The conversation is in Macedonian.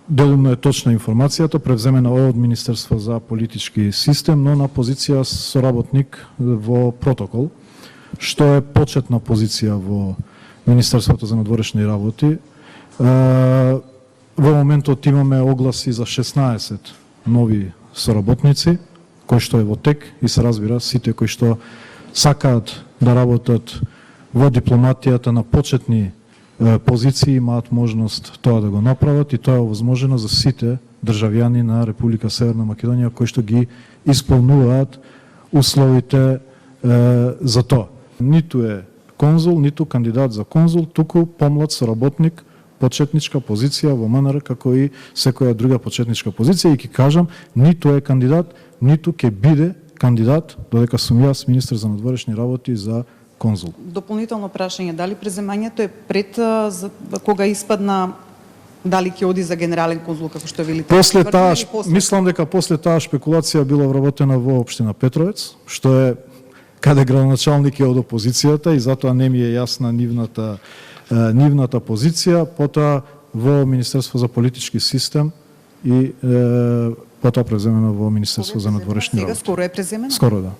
делумно е точна информацијата, превземена од Министерство за политички систем, но на позиција соработник во протокол, што е почетна позиција во Министерството за надворешни работи. Во моментот имаме огласи за 16 нови соработници, кои што е во тек и се разбира сите кои што сакаат да работат во дипломатијата на почетни позиции имаат можност тоа да го направат и тоа е овозможено за сите државјани на Република Северна Македонија кои што ги исполнуваат условите за тоа. Ниту е конзул, ниту кандидат за конзул, туку помлад соработник, почетничка позиција во МНР како и секоја друга почетничка позиција и ќе кажам, ниту е кандидат, ниту ќе биде кандидат додека сум јас министер за надворешни работи за конзул. Дополнително прашање, дали преземањето е пред кога испадна, дали ќе оди за генерален конзул како што велите? После таа, мислам дека после таа шпекулација била вработена во општина Петровец, што е каде градоначалник е од опозицијата и затоа не ми е јасна нивната позиција, потоа во Министерство за политички систем и потоа преземено во Министерство за надворешни работи. Сега скоро е преземено? Скоро, да.